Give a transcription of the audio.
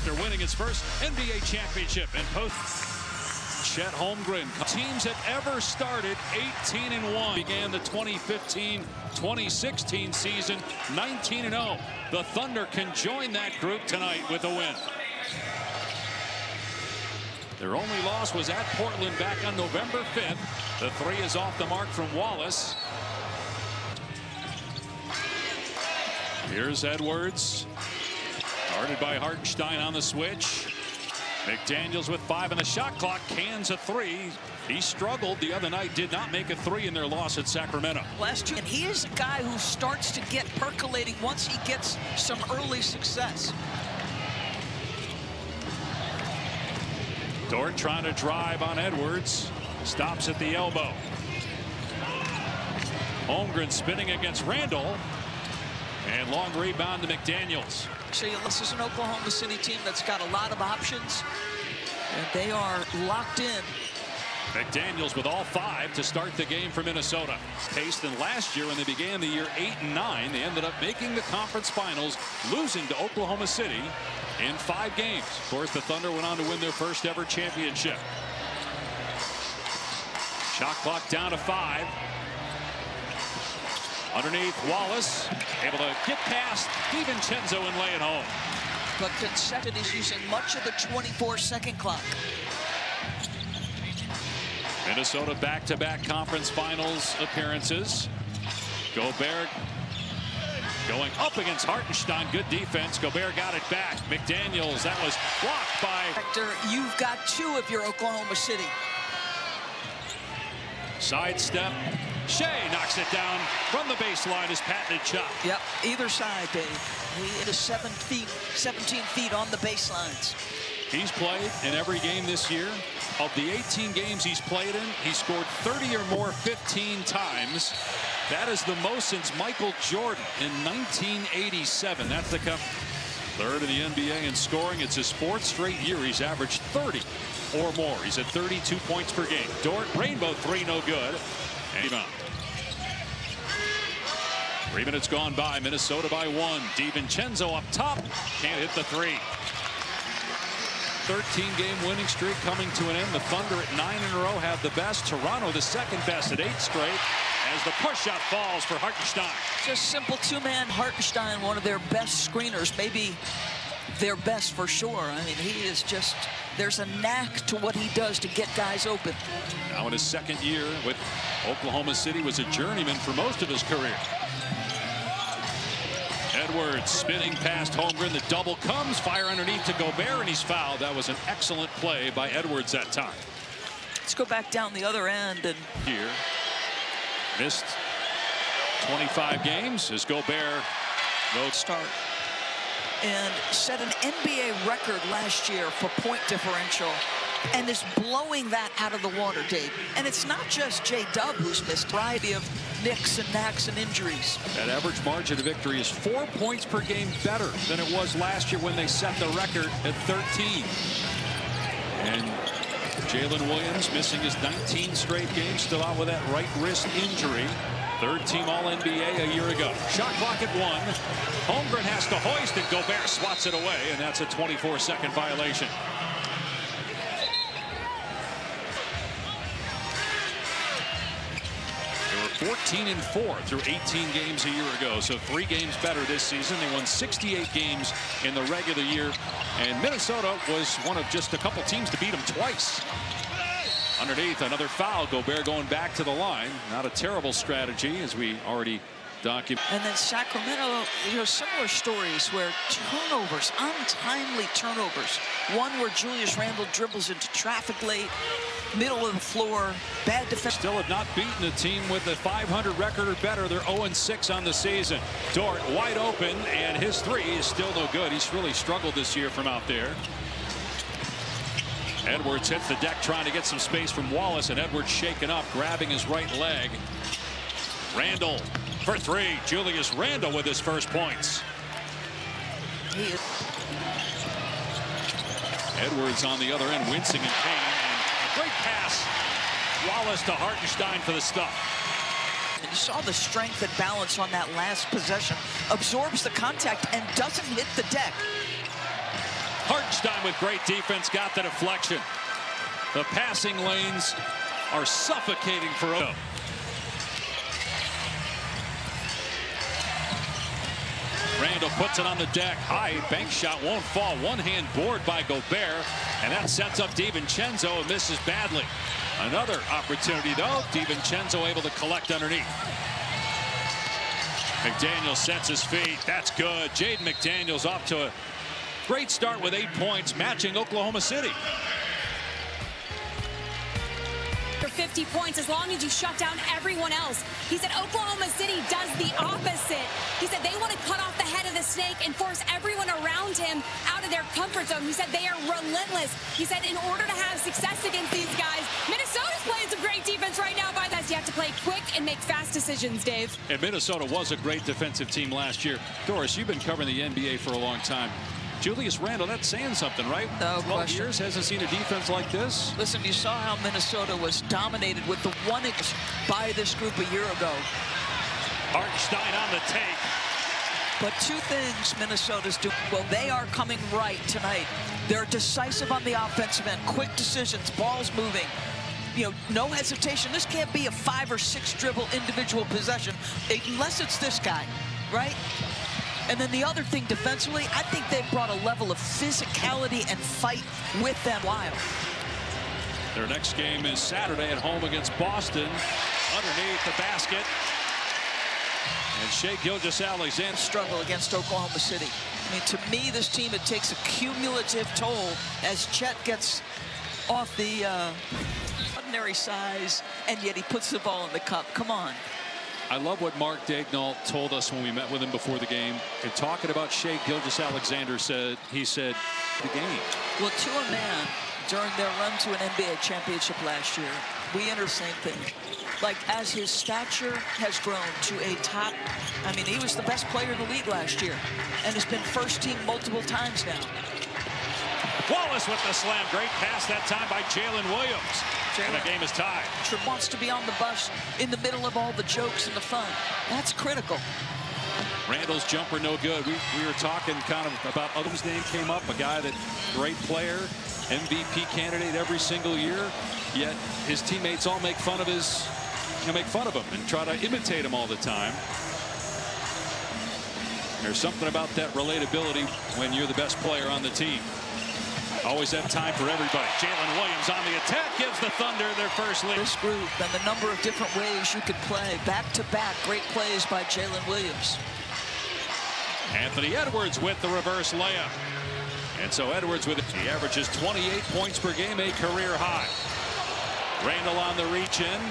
after winning his first NBA championship and post. Chet Holmgren. Teams that ever started 18-1 began the 2015-2016 season 19-0. The Thunder can join that group tonight with a win. Their only loss was at Portland back on November 5th. The three is off the mark from Wallace. Here's Edwards. Guarded by Hartenstein on the switch. McDaniels with 5 on the shot clock, cans a three. He struggled the other night, did not make a three in their loss at Sacramento. Last year, and he is a guy who starts to get percolating once he gets some early success. Dort trying to drive on Edwards. Stops at the elbow. Holmgren spinning against Randall. And long rebound to McDaniels. So this is an Oklahoma City team that's got a lot of options, and they are locked in. McDaniels with all 5 to start the game for Minnesota. Pace than last year when they began the year 8-9. They ended up making the conference finals, losing to Oklahoma City in 5 games. Of course, the Thunder went on to win their first ever championship. Shot clock down to 5. Underneath, Wallace able to get past DiVincenzo and lay it home. But Consected is using much of the 24-second clock. Minnesota back-to-back conference finals appearances. Gobert going up against Hartenstein. Good defense. Gobert got it back. McDaniels, that was blocked by. You've got 2 if you're Oklahoma City. Sidestep. Shea knocks it down from the baseline. His patented shot. Yep, either side, Dave. He is 17 feet on the baselines. He's played in every game this year. Of the 18 games he's played in, he scored 30 or more 15 times. That is the most since Michael Jordan in 1987. That's the third in the NBA in scoring. It's his 4th straight year he's averaged 30 or more. He's at 32 points per game. Dort, rainbow three, no good. And 3 minutes gone by. Minnesota by 1. DiVincenzo up top. Can't hit the three. 13-game winning streak coming to an end. The Thunder at 9 in a row have the best. Toronto the second best at 8 straight. As the push shot falls for Hartenstein. Just simple 2-man. Hartenstein, one of their best screeners, maybe their best for sure. I mean, he is just, there's a knack to what he does to get guys open. Now in his 2nd year with Oklahoma City, was a journeyman for most of his career. Edwards spinning past Holmgren. The double comes. Fire underneath to Gobert, and he's fouled. That was an excellent play by Edwards that time. Let's go back down the other end. And here, missed 25 games as Gobert goes start. And set an NBA record last year for point differential, and is blowing that out of the water, Dave. And it's not just J-Dub who's missed. A variety of nicks and knacks and injuries. That average margin of victory is 4 points per game better than it was last year when they set the record at 13. And Jalen Williams missing his 19 straight games, still out with that right wrist injury. 3rd team All-NBA a year ago. Shot clock at 1. Holmgren has to hoist, and Gobert swats it away, and that's a 24-second violation. They were 14-4 through 18 games a year ago, so 3 games better this season. They won 68 games in the regular year, and Minnesota was one of just a couple teams to beat them twice. Underneath, another foul. Gobert going back to the line. Not a terrible strategy, as we already documented. And then Sacramento, similar stories where turnovers, untimely turnovers. One where Julius Randle dribbles into traffic late, middle of the floor, bad defense. Still have not beaten a team with a 500 record or better. They're 0-6 on the season. Dort wide open, and his three is still no good. He's really struggled this year from out there. Edwards hits the deck trying to get some space from Wallace, and Edwards shaken up, grabbing his right leg. Randall for 3. Julius Randle with his first points. Edwards on the other end, wincing in pain. And a great pass. Wallace to Hartenstein for the stuff. You saw the strength and balance on that last possession. Absorbs the contact and doesn't hit the deck. Hartenstein. Hartenstein with great defense got the deflection. The passing lanes are suffocating for Odo. Randall puts it on the deck. High bank shot won't fall. One-hand board by Gobert. And that sets up DiVincenzo and misses badly. Another opportunity, though. DiVincenzo able to collect underneath. McDaniels sets his feet. That's good. Jaden McDaniels off to a great start with 8 points, matching Oklahoma City. For 50 points as long as you shut down everyone else. He said Oklahoma City does the opposite. He said they want to cut off the head of the snake and force everyone around him out of their comfort zone. He said they are relentless. He said in order to have success against these guys, Minnesota's playing some great defense right now. By that, you have to play quick and make fast decisions, Dave. And Minnesota was a great defensive team last year. Doris, you've been covering the NBA for a long time. Julius Randle, that's saying something, right? No 12 question. years, hasn't seen a defense like this. Listen, you saw how Minnesota was dominated with the one by this group a year ago. Hartenstein on the take. But two things Minnesota's doing. Well, they are coming right tonight. They're decisive on the offensive end. Quick decisions, balls moving. You know, no hesitation. This can't be a 5 or 6 dribble individual possession unless it's this guy, right? And then the other thing defensively, I think they've brought a level of physicality and fight with them. Wild. Their next game is Saturday at home against Boston. Underneath the basket. And Shai Gilgeous-Alexander struggle against Oklahoma City. I mean, to me, this team, it takes a cumulative toll as Chet gets off the ordinary size, and yet he puts the ball in the cup. Come on. I love what Mark Daigneault told us when we met with him before the game. And talking about Shai Gilgeous-Alexander, he said the game. Well, to a man, during their run to an NBA championship last year, we enter same thing. Like, as his stature has grown to a top, I mean, he was the best player in the league last year and has been first team multiple times now. Wallace with the slam. Great pass that time by Jalen Williams. And the game is tied. Wants to be on the bus in the middle of all the jokes and the fun. That's critical. Randall's jumper no good. We were talking kind of about others' name came up. A guy that great player, MVP candidate every single year. Yet his teammates all make fun of him and try to imitate him all the time. There's something about that relatability when you're the best player on the team. Always have time for everybody. Jalen Williams on the attack gives the Thunder their first lead. This group and the number of different ways you could play. Back-to-back great plays by Jalen Williams. Anthony Edwards with the reverse layup. And so Edwards with it. He averages 28 points per game, a career high. Randall on the reach in.